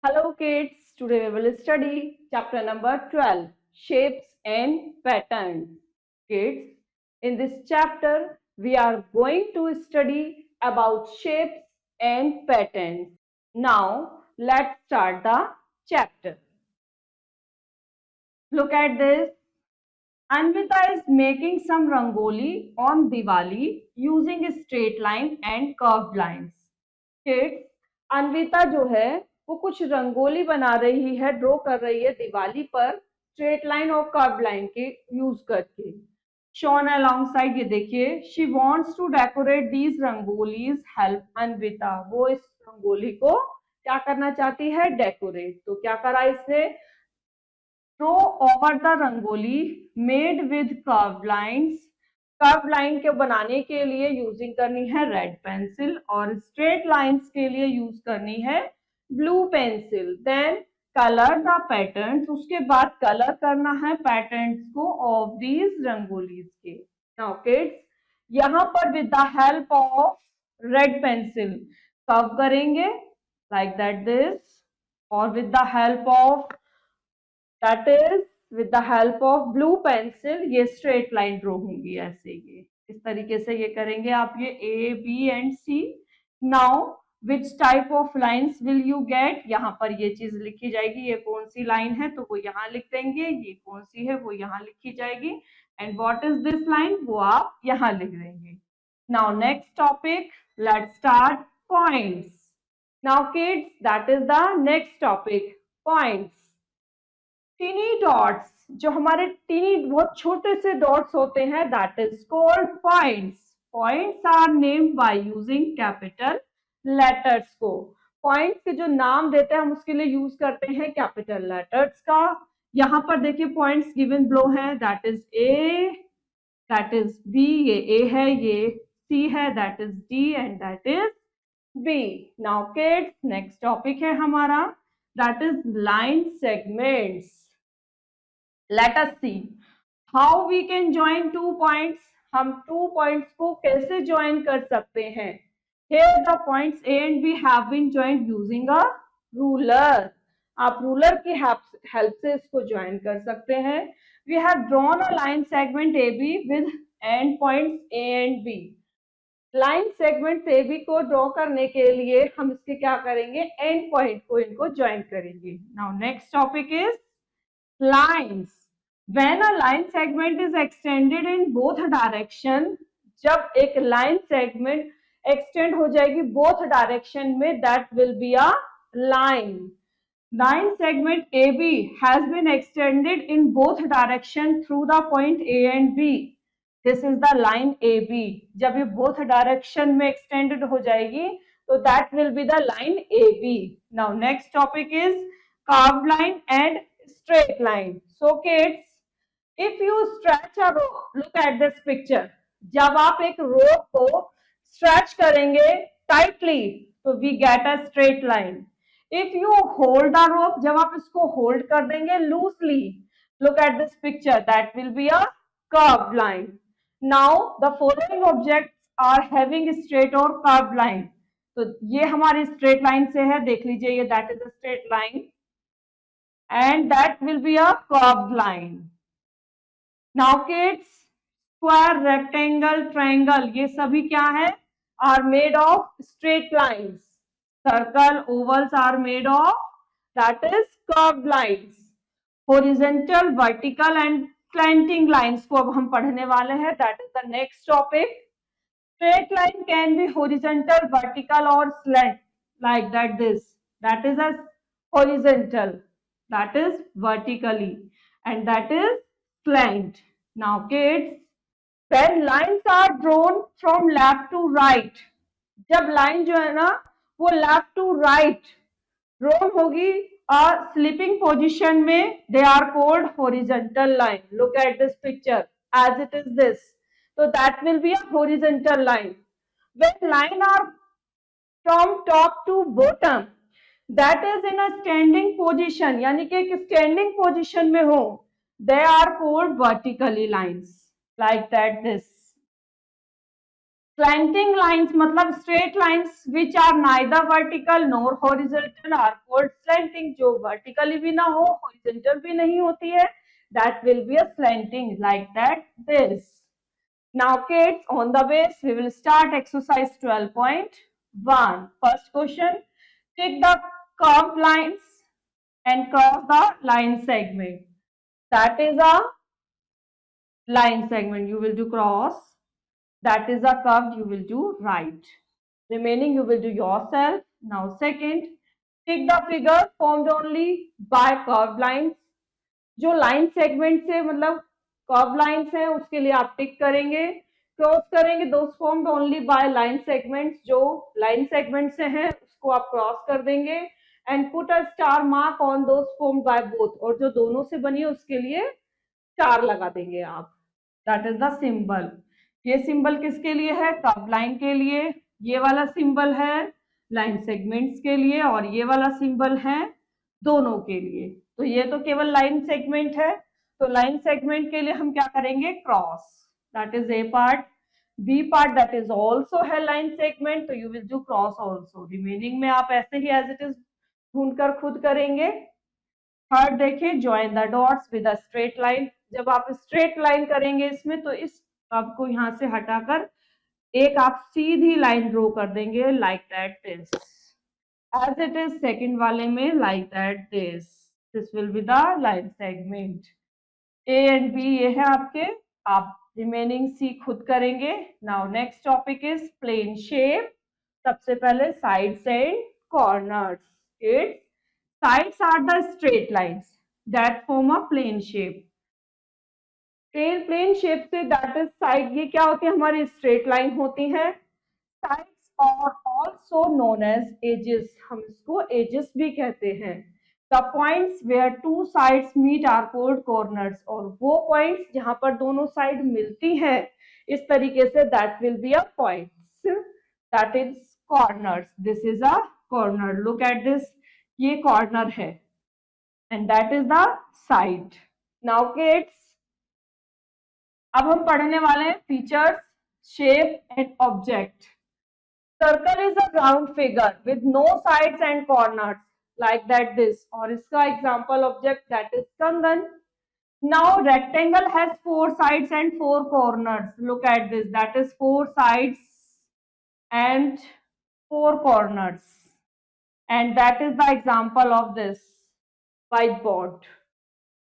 Hello kids, today we will study chapter number 12, Shapes and Patterns. Kids, in this chapter we are going to study about shapes and patterns. Now let's start the chapter. Look at this. Anvita is making some rangoli on Diwali using a straight line and curved lines. Kids, Anvita जो है वो कुछ रंगोली बना रही है, draw कर रही है दिवाली पर स्ट्रेट लाइन और कर्व लाइन के यूज करके। शॉन अलोंगसाइड ये देखिए, she wants to decorate these rangolis help Anvita. वो इस रंगोली को क्या करना चाहती है? डेकोरेट। तो क्या करा इसने? Draw over the rangoli made with curve lines. Curve line के बनाने के लिए यूजिंग करनी है रेड पेंसिल और स्ट्रेट लाइंस के लिए यूज करनी है blue pencil. Then colour the patterns, उसके बाद कलर करना है पैटर्न्स को ऑफ दीज रंगोलीज के। नाउ किड्स, यहाँ पर with the help of red pencil curve करेंगे लाइक दैट दिस, और with the help of that is with the help of blue pencil ये स्ट्रेट लाइन ड्रॉ होंगी ऐसे। ये इस तरीके से ये करेंगे आप, ये A B and C. Now which type of lines will you get? यहाँ पर ये चीज लिखी जाएगी, ये कौन सी लाइन है तो वो यहाँ लिख देंगे, ये कौन सी है वो यहाँ लिखी जाएगी, and what is this line वो आप यहाँ लिख देंगे। Now next topic, let's start points. Now kids, that is the next topic, points. Tiny dots, जो हमारे टीनी बहुत छोटे से डॉट्स होते हैं, that is called points. Points are named by using capital letters को। पॉइंट्स के जो नाम देते हैं हम उसके लिए यूज करते हैं कैपिटल लेटर्स का। यहाँ पर देखिए पॉइंट्स गिवन बिलो है, that is A, that is B, ये ए है, ये सी है, that is D and that is B. Now kids, next topic है हमारा, that is line segments. Let us see how we can join two points. हम two points को कैसे join कर सकते हैं? Here the points A and B have been joined using a ruler. आप ruler की help से इसको join कर सकते हैं। We have drawn a line segment AB with end points A and B. Line segment A B को draw करने के लिए हम इसके क्या करेंगे? एंड पॉइंट को इनको ज्वाइन करेंगे। Now next topic is lines. When a line segment is extended in both direction, जब एक लाइन सेगमेंट एक्सटेंड हो जाएगी बोथ डायरेक्शन में, that will be a line. Line segment AB has been extended in both direction through the point A and B. This is the line AB. जब ये both direction में extended हो जाएगी तो that will be the line AB. Now next topic is curved line and straight line. So kids, if you stretch a rope, look at this picture. जब आप एक रोप को स्ट्रेच करेंगे टाइटली तो we get a straight line. If you hold the rope, जब आप इसको hold कर देंगे loosely, look at this picture, that will be a curved line. Now the following objects are having straight or curved line. तो ये हमारी straight line से है, देख लीजिए ये, that is a straight line and that will be a curved line. Now kids, square, rectangle, triangle, ये सभी क्या है? Are made of straight lines. Circle, ovals are made of, that is curved lines. Horizontal, vertical and slanting lines को अब हम पढ़ने वाले हैं, that is the next topic. Straight line can be horizontal, vertical or slant, like that this. That is a horizontal, that is vertically, and that is slant. Now kids, when lines are drawn from left to right, जब line जो है ना वो left to right drawn होगी sleeping position में, they are called horizontal line. Look at this picture as it is this. So that will be a horizontal line. When line are from top to bottom, that is in a standing position, यानी कि एक standing position में हो, they are called vertically lines, like that this. Slanting lines मतलब straight lines which are neither vertical nor horizontal are called slanting. जो vertically भी ना हो, horizontal भी नहीं होती है, that will be a slanting, like that this. Now kids, on the base we will start exercise 12.1. First question, take the curved lines and cross the line segment. That is a line segment, you will do cross. That is a curved, you will do right. Remaining you will do yourself. Now second, take the figure formed only by curved lines. जो line segment से मतलब curve lines है उसके लिए आप टिक करेंगे, cross करेंगे those formed only by line segments, जो लाइन सेगमेंट से हैं उसको आप क्रॉस कर देंगे, and put a star mark on those formed by both, और जो दोनों से बनी है उसके लिए स्टार लगा देंगे आप. That is the symbol. ये सिंबल किसके लिए है? कर्व लाइन के लिए. ये वाला सिंबल है लाइन सेगमेंट्स के लिए, और ये वाला सिंबल है दोनों के लिए. तो ये तो केवल लाइन सेगमेंट है, तो लाइन सेगमेंट के लिए हम क्या करेंगे? Cross. That is A part. B part that is also है लाइन सेगमेंट, तो you will do cross also. Remaining में आप ऐसे ही एज इट इज ढूंढकर खुद करेंगे. थर्ड देखिए, join the dots with a straight line. जब आप स्ट्रेट लाइन करेंगे इसमें, तो इस कर्व को यहाँ से हटाकर एक आप सीधी लाइन ड्रॉ कर देंगे, like that this, as it is second वाले में, like that this. This will be the line segment. A and B ये है आपके. आप रिमेनिंग सी खुद करेंगे. Now next topic is plane shape. सबसे पहले sides and corners. Its sides are the straight lines that form a plane shape. Plane shape से that is side, ये क्या होती है? हमारी स्ट्रेट लाइन होती है. साइड्स और ऑल्सो नोन एज एजेस, हम इसको एजेस भी कहते हैं. The points where two sides meet are called corners, और वो पॉइंट्स जहां पर दोनों साइड मिलती है इस तरीके से, that will be a points, that is corners. This is a corner. Look at this, ये कॉर्नर है and that is the side. Now kids, अब हम पढ़ने वाले हैं features, shape and object. Circle is a round figure with no sides and corners, like that this, और इसका example object that is कंगन. Now rectangle has 4 sides and 4 corners. Look at this, that is 4 sides and 4 corners, and that is the example of this whiteboard.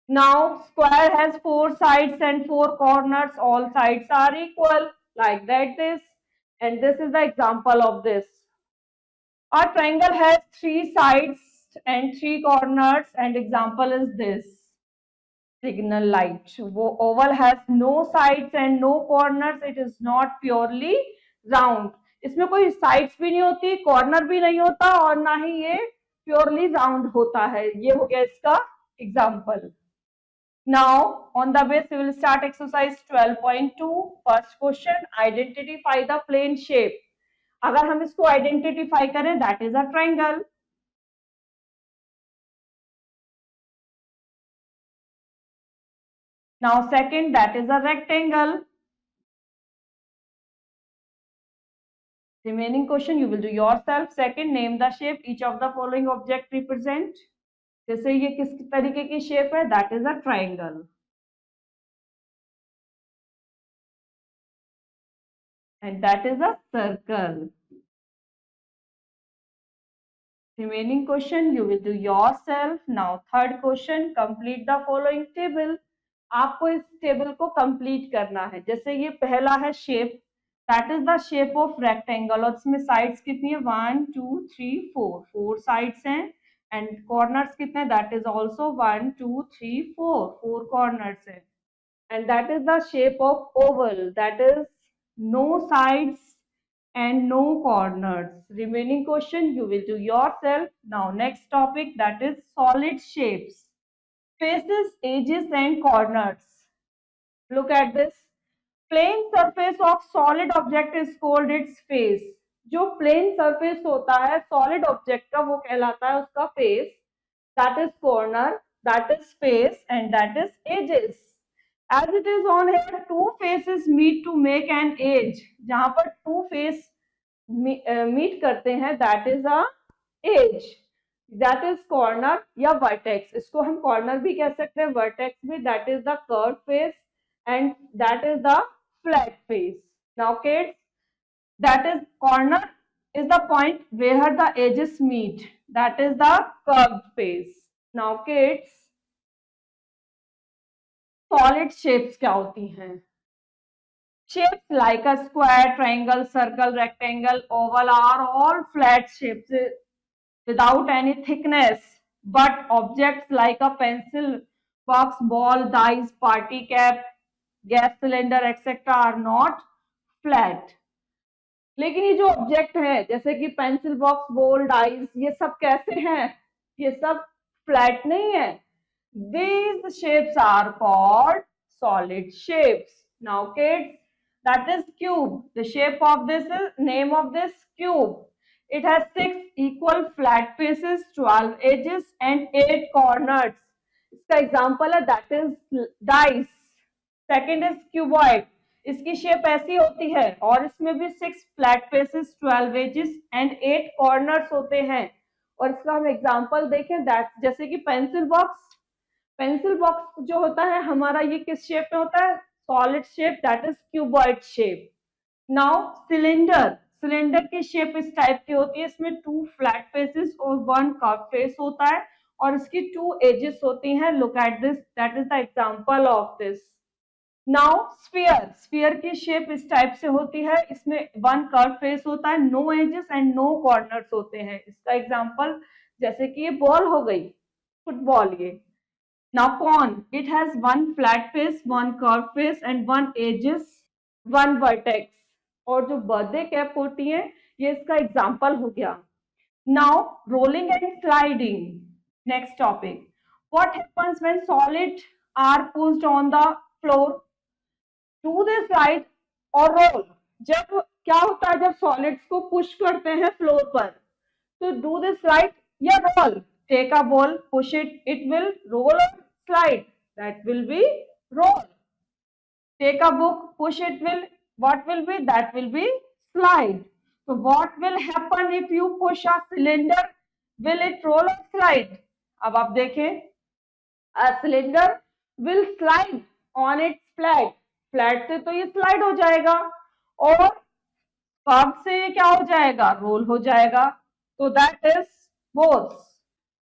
Now square has 4 sides and 4 corners, all sides are equal, like that this, and this is the example of this. A triangle has 3 sides and 3 corners, and example is this signal light. Oval has no sides and no corners, it is not purely round. इसमें कोई sides भी नहीं होती, corner भी नहीं होता, और ना ही ये प्योरली राउंड होता है. ये हो गया इसका example. Now on the base we will start exercise 12.2. First question, identify the plane shape. अगर हम इसको आइडेंटिफाई करें, that is a triangle. Now second, that is a rectangle. Remaining question you will do yourself. Second, name the shape each of the following object represent. जैसे ये किस तरीके की shape है, that is a triangle. And that is a circle. Remaining question you will do yourself. Now third question, complete the following table. आपको इस table को complete करना है. जैसे ये पहला है shape, that is the shape of rectangle, और इसमें साइड्स कितनी है? 1 2 3 4, 4 साइड्स हैं, एंड कॉर्नर्स कितने? दैट इज ऑल्सो 1 2 3 4, 4 कॉर्नर्स हैं, and that is the shape of oval, that is no sides and no corners. Remaining question you will do yourself. Now next topic, that is solid shapes, faces, edges and corners. Look at this. Plane surface of solid object is called its face. जो plane surface होता है solid object का, वो कहलाता है उसका face. That is corner, that is face, and that is edges. As it is on here two faces meet to make an edge, जहां पर टू फेस मीट करते हैं that is a edge, that is corner या vertex, इसको हम corner भी कह सकते हैं वर्टेक्स भी, that is the curve face and that is the flat face. Now kids, that is corner is the point where the edges meet, that is the curved face. Now kids, solid shapes क्या होती हैं? Shapes like a square, triangle, circle, rectangle, oval are all flat shapes without any thickness, but objects like a pencil box, ball, dice, party cap, gas cylinder etc are not flat. लेकिन ये जो object है जैसे कि pencil box, ball, dice, ये सब कैसे हैं? ये सब फ्लैट नहीं है. These shapes are called solid shapes. Now kids, that is cube. The shape of this is name of this cube. It has 6 equal flat faces, 12 edges and 8 corners. इसका example है that is dice. Second is cuboid. इसकी shape ऐसी होती है और इसमें भी 6 flat faces, 12 edges and 8 corners होते हैं. और इसका हम एग्जांपल देखें दैट जैसे कि पेंसिल बॉक्स. पेंसिल बॉक्स जो होता है हमारा ये किस शेप में होता है? Solid shape, that is cuboid shape. Now cylinder, cylinder की शेप इस टाइप की होती है, इसमें 2 फ्लैट फेसेस और 1 कर्व फेस होता है और इसकी 2 एजेस होती हैं. Look at this, that is the example of this. Now sphere, sphere की शेप इस टाइप से होती है, इसमें 1 कर्व फेस होता है, no edges and no corners होते हैं. इसका एग्जांपल जैसे कि ये बॉल हो गई, फुटबॉल ये. Now cone, it has 1 flat face, 1 curve face and 1 edges, 1 vertex. और जो बर्थडे कैप होती है ये इसका एग्जांपल हो गया. Now rolling and sliding, next topic. What happens when solid are pushed on the floor? To they slide और roll. जब क्या होता है जब सॉलिड्स को पुश करते हैं फ्लोर पर, तो डू दे स्लाइड या roll? Take a ball, push it, it will roll और slide, that will be roll. Take a book, push it, will what will be? That will be slide. So what will happen if you push a cylinder? Will it roll or slide? अब आप देखें, a cylinder will slide on its flat. Flat से तो ये slide हो जाएगा और curve से ये क्या हो जाएगा? रोल हो जाएगा. तो that is both.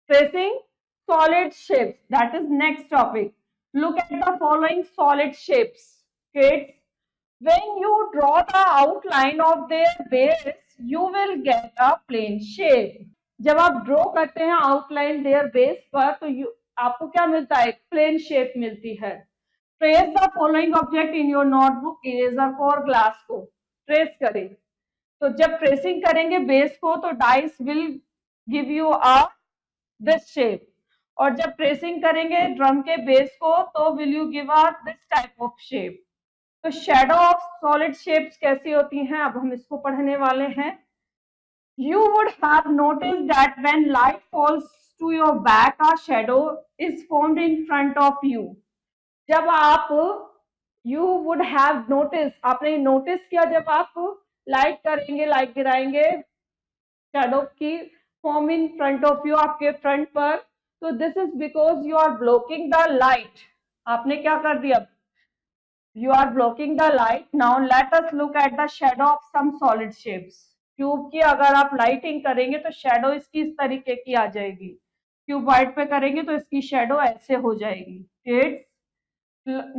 Tracing solid shapes, that is next topic. Look at the following solid shapes. Kids, when you draw the outline of their base, you will get a plane shape. जब आप draw करते हैं outline there base पर तो आपको क्या मिलता है? प्लेन शेप मिलती है. Trace the following object in your notebook. Eraser को और ग्लास को ट्रेस करें. तो जब ट्रेसिंग करेंगे बेस को तो dice will give you a this shape, और जब ट्रेसिंग करेंगे ड्रम के बेस को तो will you give a this type of shape. तो शेडो ऑफ सॉलिड शेप्स कैसी होती हैं, अब हम इसको पढ़ने वाले हैं. You would have noticed that when light falls to your back, a shadow is formed in front of you. जब आप you would have noticed, आपने नोटिस किया जब आप लाइट करेंगे, लाइट गिराएंगे, शेडो की form in front of you, आपके फ्रंट पर. तो this is because you are blocking the light. आपने क्या कर दिया? You are blocking the light. Now let us look at the shadow of some solid shapes. Cube की अगर आप लाइटिंग करेंगे तो शेडो इसकी इस तरीके की आ जाएगी. क्यूब व्हाइट पे करेंगे तो इसकी शेडो ऐसे हो जाएगी. Kids,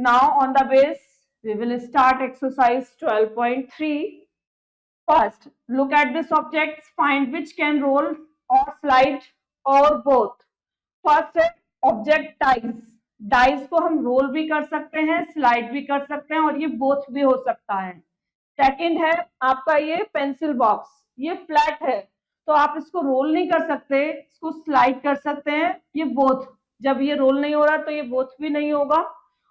now on the base we will start exercise 12.3. First, look at this objects. Find which can roll or slide or both. First है ऑब्जेक्ट डाइस. डाइस को हम रोल भी कर सकते हैं, स्लाइड भी कर सकते हैं और ये बोथ भी हो सकता है. सेकंड है आपका ये पेंसिल बॉक्स. ये फ्लैट है तो आप इसको रोल नहीं कर सकते, इसको स्लाइड कर सकते हैं. ये बोथ, जब ये रोल नहीं हो रहा तो ये बोथ भी नहीं होगा.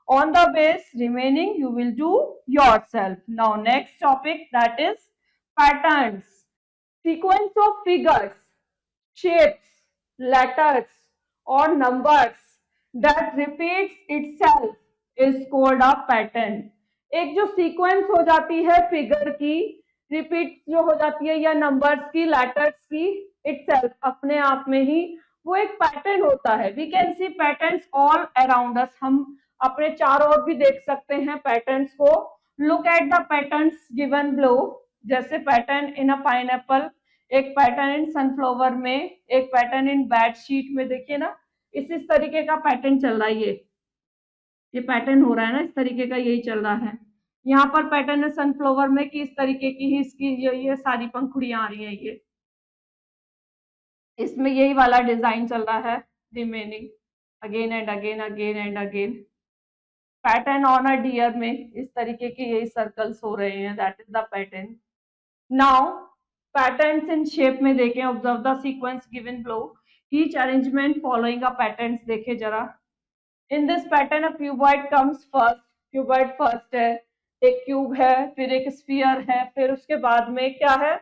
On the base remaining you will do yourself. Now next topic that is patterns. Sequence of figures, shapes, letters or numbers that repeats itself is called a pattern. एक जो सीक्वेंस हो जाती है फिगर की, repeat जो हो जाती है या नंबर्स की, लेटर्स की, इटसेल्फ अपने आप में ही वो एक पैटर्न होता है। We can see patterns all around us, हम अपने चारों ओर भी देख सकते हैं पैटर्न्स को। Look at the patterns given below, जैसे पैटर्न इन अ पाइनएप्पल, एक पैटर्न इन सनफ्लावर में, एक पैटर्न इन बेडशीट में। देखिए ना, इस तरीके का पैटर्न चल रहा है, ये पैटर्न हो रहा है ना, इस तरीके का यही चल रहा है। यहाँ पर पैटर्न है सनफ्लावर में कि इस तरीके की ही इसकी ये सारी पंखुड़ियां आ रही हैं, ये इसमें यही वाला डिजाइन चल रहा है, remaining again and again, again and again. Pattern on a deer में इस तरीके के यही सर्कल्स हो रहे हैं, that is the pattern. Now patterns in shape में देखें, observe the sequence given below, each arrangement following a patterns. देखे जरा, in this pattern a cuboid comes first, cuboid first है, एक क्यूब है, फिर एक स्फीयर है, फिर उसके बाद में क्या है,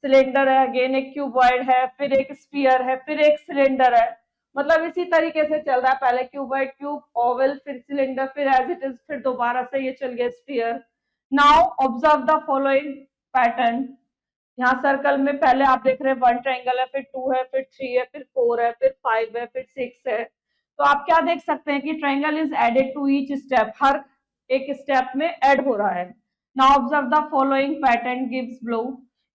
सिलेंडर है, अगेन एक क्यूबॉइड है, फिर एक स्फीयर है, फिर एक सिलेंडर है। मतलब इसी तरीके से चल रहा है, पहले क्यूबॉइड, क्यूब, ओवल, फिर सिलेंडर, फिर एज इट इज, फिर दोबारा से ये चल गया sphere. Now observe the following pattern. यहाँ सर्कल में पहले आप देख रहे हैं 1 ट्रायंगल है, फिर 2 है, फिर 3 है, फिर 4 है, फिर 5 है, फिर 6 है। तो आप क्या देख सकते हैं कि triangle is added to each step, हर एक स्टेप में ऐड हो रहा है। Now observe the following pattern gives below,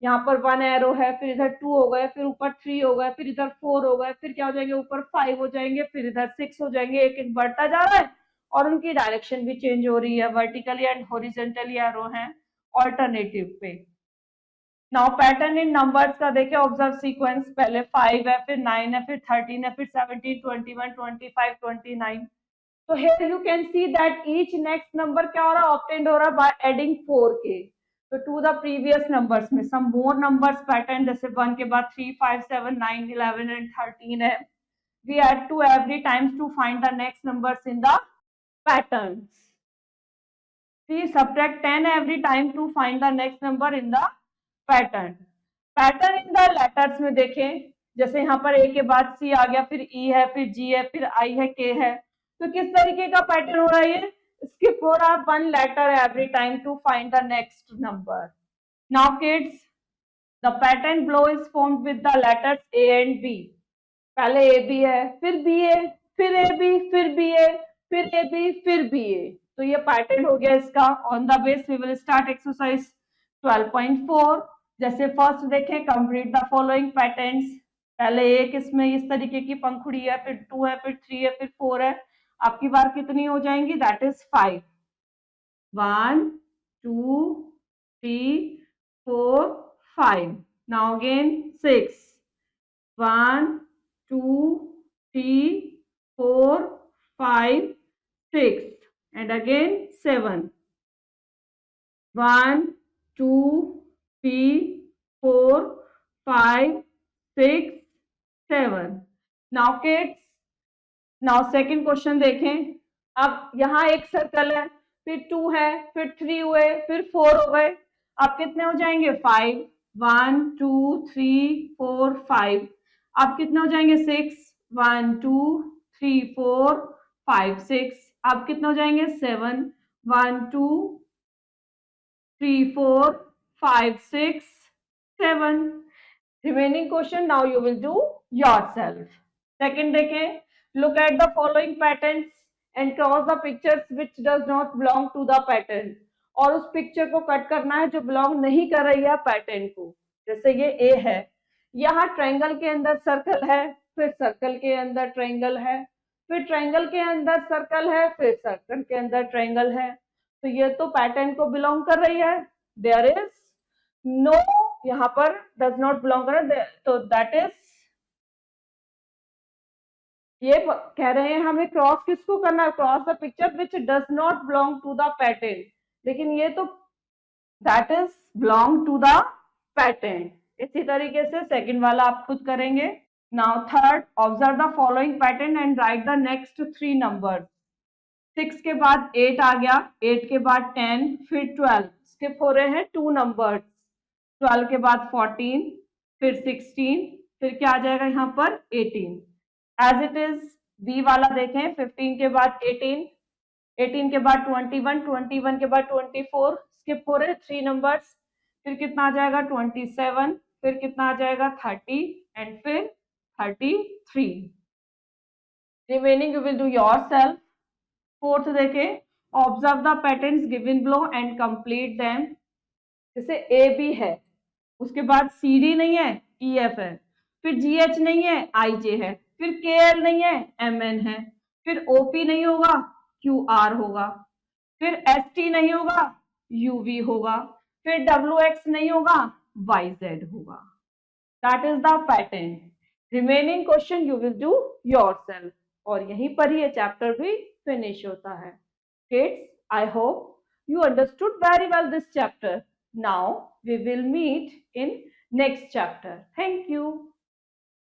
यहाँ पर 1 एरो है, फिर इधर 2 हो गए, फिर ऊपर 3 हो गए, फिर इधर 4 हो गए, फिर क्या हो जाएंगे, ऊपर 5 हो जाएंगे, फिर इधर 6 हो जाएंगे। एक एक बढ़ता जा रहा है और उनकी डायरेक्शन भी चेंज हो रही है, वर्टिकली एंड हॉरिजॉन्टली एरो है ऑल्टरनेटिव पे। नाउ पैटर्न इन नंबर्स का देखें, ऑब्जर्व सीक्वेंस, पहले 5 है, फिर 9 है, फिर 13 है, फिर 17, 21, 25, 29। तो here you can see that each next number क्या हो रहा है, obtained हो रहा है by adding 4k तो to the previous numbers में some more numbers pattern, जैसे 1 के बाद 3, 5, 7, 9, 11 and 13 है। We add to every times to find the next numbers in the patterns. We subtract 10 every time to find the next number in the pattern. Pattern in the letters में देखें, जैसे यहाँ पर A के बाद C आ गया, फिर E है, फिर G है, फिर I है, K है। तो किस तरीके का पैटर्न हो रहा है ये, skip हो रहा है 1 letter every time to find the next number. Now kids, the pattern below is formed with the letters A and B. पहले A B है, फिर B है, फिर A B, फिर B है, फिर A B, फिर B है। तो ये पैटर्न हो गया इसका। On the base we will start exercise 12.4। जैसे फर्स्ट देखें, कंप्लीट द फॉलोइंग पैटर्न्स। पहले एक इसमें इस तरीके की पंखुड़ी है, फिर 2 है, फिर 3 है, फिर 4 है। आपकी बार कितनी हो जाएंगी, that is 5। 1 2 3 4 5। Now again 6, 1 2 3 4 5 6 and again 7, 1 2 3 4 5 6 7। Now kids, now second question देखें। अब यहाँ एक सर्कल है, फिर 2 है, फिर 3 हुए, फिर 4 हो गए। अब कितने हो जाएंगे, 5। 1 2 3 4 5। अब कितने हो जाएंगे, 6। 1 2 3 4 5 6। अब कितने हो जाएंगे, 7। 1 2 3 4 5 6 7। Remaining question now you will do yourself. Second देखें, look at the following patterns and cross the pictures which does not belong to the pattern। और उस पिक्चर को कट करना है जो बिलोंग नहीं कर रही है पैटर्न को। जैसे ये ए है, यहाँ ट्रायंगल के अंदर सर्कल है, फिर सर्कल के अंदर ट्रायंगल है, फिर ट्रायंगल के अंदर सर्कल है, फिर सर्कल के अंदर ट्रायंगल है। तो ये तो पैटर्न को बिलोंग कर रही है। देयर इज नो, यहाँ पर डज नॉट बिलोंग कर, तो दैट इज, ये कह रहे हैं हमें क्रॉस किसको करना है, cross the picture which does not belong to the pattern. लेकिन ये तो that is belong to the pattern. इसी तरीके से सेकंड वाला आप खुद करेंगे। Now third, observe the following pattern and write the next 3 number. 6 के बाद 8 आ गया, 8 के बाद 10, फिर 12। स्किप हो रहे हैं 2 नंबर्स। 12 के बाद 14, फिर 16, फिर क्या आ जाएगा यहाँ पर 18। एज इट इज बी वाला देखें, 15 के बाद 18, 18 के बाद 21, 21 के बाद 24, स्किप हो रहे 3 नंबर्स, फिर कितना आ जाएगा 27, फिर कितना आ जाएगा 30 एंड फिर 33। Remaining you will do yourself. Fourth देखे, observe the patterns given below and complete them. जैसे ए बी है, उसके बाद सी डी नहीं है, ई एफ है, फिर जी एच नहीं है, आई जे है, फिर के एल नहीं है, एम एन है, फिर ओ पी नहीं होगा, क्यू आर होगा, फिर एस टी नहीं होगा, यू वी होगा, फिर डब्ल्यू एक्स नहीं होगा, वाई जेड होगा। That is the pattern. Remaining question you will do yourself, और यहीं पर ही ये चैप्टर भी फिनिश होता है। Kids, I hope you understood very well this chapter. Now we will meet in next chapter. Thank you.